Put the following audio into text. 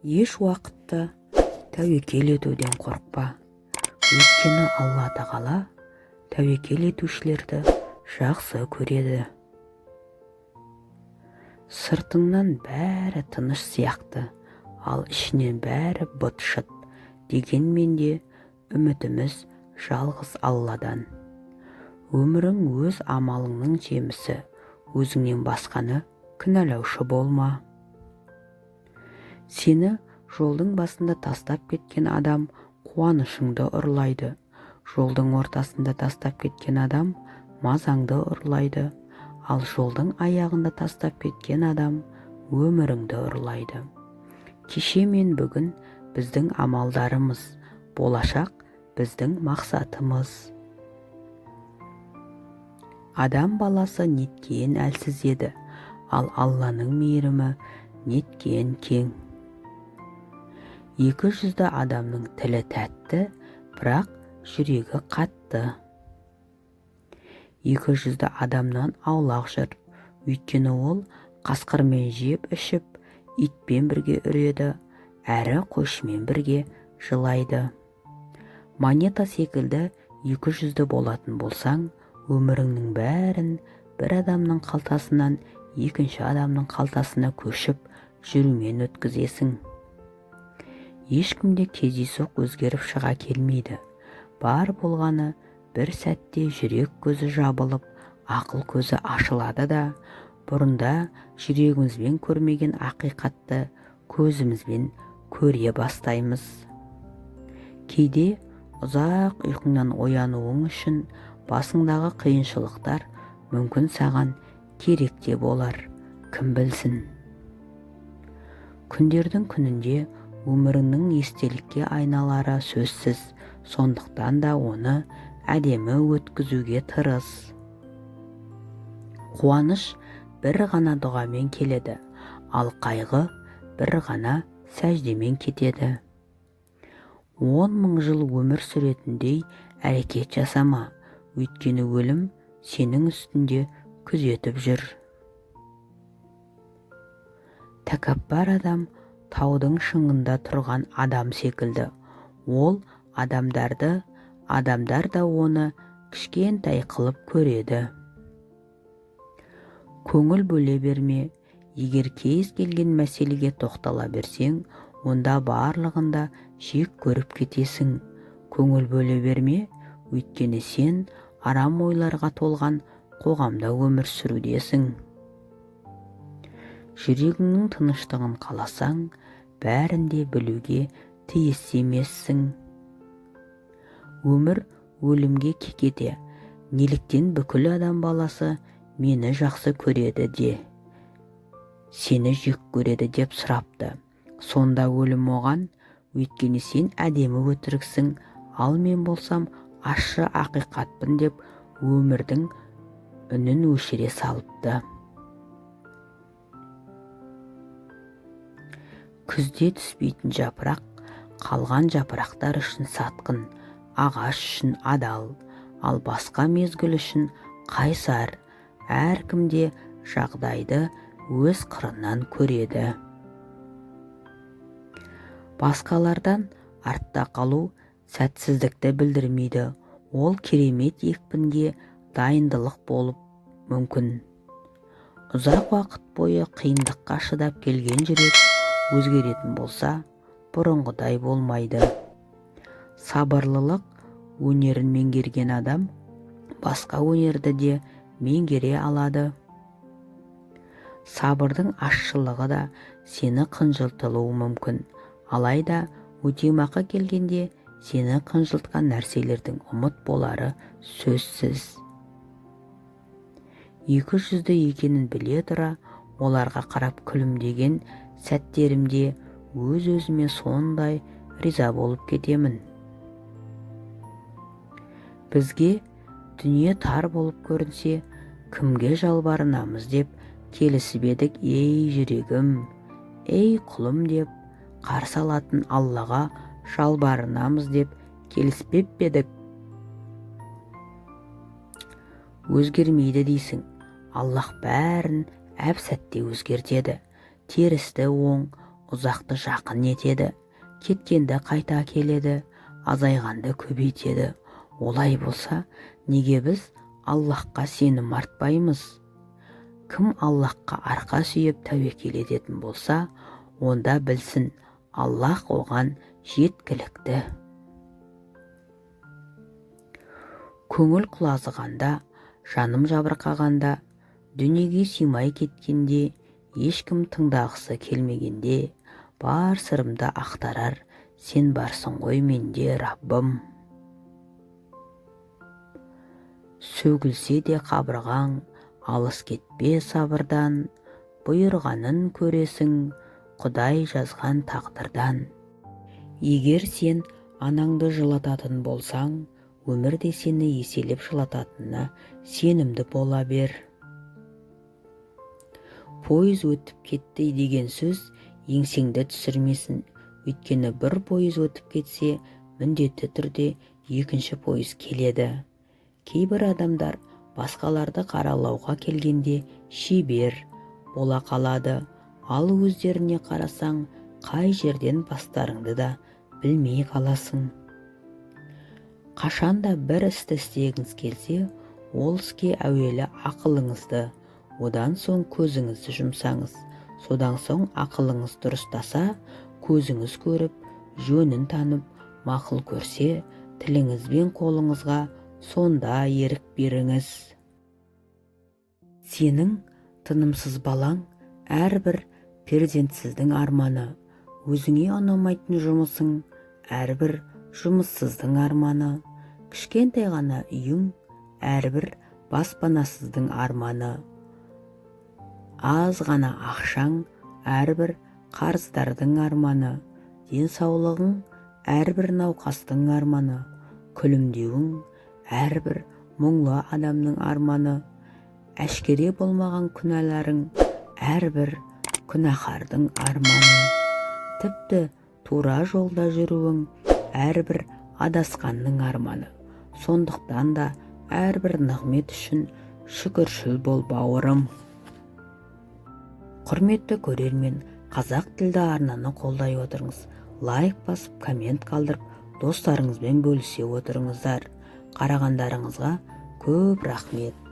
еш уақытта тәуекел етуден қорықпа. Өйткені Алла тағала тәуекел етушілерді жақсы көреді. Сыртыңнан бәрі тыныш сияқты, ал ішінен бәрі быт-шыт. Дегенмен де үмітіміз жалғыз Алладан. Өмірің өз амалыңның жемісі, өзіңнен басқаны кінәлаушы болма. Сені жолдың басында тастап кеткен адам қуанышыңды ұрлайды. Жолдың ортасында тастап кеткен адам мазаңды ұрлайды. Ал жолдың аяғында тастап кеткен адам өміріңді ұрлайды. Кеше мен бүгін біздің амалдарымыз, болашақ біздің мақсатымыз. Адам баласы неткен әлсіз еді, ал Алланың мейірімі неткен кең. 200 адамның тілі тәтті, бірақ жүрегі қатты. 200 адамнан аулақ жүр, өйткені ол қасқырмен жеп ішіп, итпен бірге үреді, әрі қойшымен бірге жылайды. Монета секілді 200 болатын болсаң, өміріңнің бәрін бір адамның қалтасынан екінші адамның қалтасына көшіп жүрумен өткізесің. Ешкімде кездейсоқ өзгеріп шыға келмейді. Бар болғаны бір сәтте жүрек көзі жабылып, ақыл көзі ашылады да, бұрында жүрегімізбен көрмеген ақиқатты көзімізбен көре бастаймыз. Кейде ұзақ ұйқыңнан оянуың үшін басыңдағы қиыншылықтар мүмкін саған керек те болар, кім білсін. Күндердің күнінде өміріңнің естелікке айналары сөзсіз, сондықтан да оны әдемі өткізуге тырыс. Қуаныш бір ғана дұғамен келеді, ал қайғы бір ғана сәждемен кетеді. 10 000 жыл өмір сүретіндей әрекет жасама, өйткені өлім сенің үстінде күзетіп жүр. Тәкаппар адам таудың шыңында тұрған адам секілді. Ол адамдар да оны кішкентай қылып көреді. Көңіл бөле берме. Егер кез келген мәселеге тоқтала берсең, онда барлығында жек көріп кетесің. Көңіл бөле берме, өйткені сен арам ойларға толған қоғамда өмір сүрудесің. Жүрегіңнің тыныштығын қаласаң, бәрінде білуге тиіс емессің. Өмір өлімге кекете. Неліктен бүкіл адам баласы мені жақсы көреді де, сені жек көреді деп сұрапты. Сонда өлім оған, өйткені сен әдемі өтіріксің, ал мен болсам ащы ақиқатпын деп өмірдің үнін өшіре салыпты. Күзде түспейтін жапырақ, қалған жапырақтар үшін сатқын, ағаш үшін адал, ал басқа мезгіл үшін қайсар. Әркімде жағдайды өз қырынан көреді. Басқалардан артта қалу сәтсіздікті білдірмейді. Ол керемет екпінге дайындылық болып мүмкін. Ұзақ уақыт бойы қиындыққа шыдап келген жүрек өзгеретін болса, бұрынғыдай болмайды. Сабырлылық өнерін меңгерген адам басқа өнерді де меңгере алады. Сабырдың ащылығы да сені қынжылтылуы мүмкін, алайда өтемақы келгенде сені қынжылтқан нәрселердің ұмыт болары сөзсіз. 200 екенін біле тұра, оларға қарап күлімдеген сәттерімде өз-өзіме сондай риза болып кетемін. Бізге дүние тар болып көрінсе, кімге жалбарынамыз деп келісіп едік. Ей жүрегім, ей құлым деп қарсы алатын Аллаға жалбарынамыз деп келіспеп едік. Өзгермейді дейсің, Аллах бәрін әп сәтте өзгертеді. Терісті оң, ұзақты жақын етеді, кеткенді қайта келеді, азайғанды көбейтеді. Олай болса, неге біз Аллахқа сенім артпаймыз? Кім Аллахқа арқа сүйеп тәуекел ететін болса, онда білсін, Аллах оған жеткілікті. Көңіл құлазығанда, жаным жабырқағанда, дүниеге сыймай кеткенде, ешкім тыңдағысы келмегенде, бар сырымды ақтарар, сен барсың ғой менде, Раббым. Сөгілсе де қабырғаң, алыс кетпе сабырдан, бұйырғанын көресің, Құдай жазған тағдырдан. Егер сен анаңды жылататын болсаң, өмірде сені еселеп жылататынына сенімді бола бер. Пойыз өтіп кетті деген сөз еңсеңді түсірмесін. Өйткені бір пойыз өтіп кетсе, міндетті түрде екінші пойыз келеді. Кейбір адамдар басқаларды қаралауға келгенде шебер бола қалады. Ал өздеріне қарасаң, қай жерден бастарыңды да білмей қаласың. Қашанда бір істі істегіңіз келсе, ол іске әуелі ақылыңызды, одан соң көзіңізді жұмсаңыз. Содан соң ақылыңыз дұрыстаса, көзіңіз көріп, жөнін танып, мақұл көрсе, тіліңіз бен қолыңызға сонда ерік беріңіз. Сенің тынымсыз балаң әрбір перзентсіздің арманы, өзіңе ұнамайтын жұмысың әрбір жұмыссыздың арманы, кішкентай ғана үйің әрбір баспанасыздың арманы, аз ғана ақшаң әрбір қарыздардың арманы, денсаулығың әрбір науқастың арманы, күлімдеуің әрбір мұңлы адамның арманы, әшкере болмаған күнәларың әрбір күнәһардың арманы, тіпті тура жолда жүруің әрбір адасқанның арманы. Сондықтан да әрбір нығмет үшін шүкіршіл бол, бауырым. Құрметті көрермен, қазақ тілді арнаны қолдай отырыңыз. Лайк басып, коммент қалдырып, достарыңызбен бөлісе отырыңыздар. Қарағандарыңызға көп рахмет.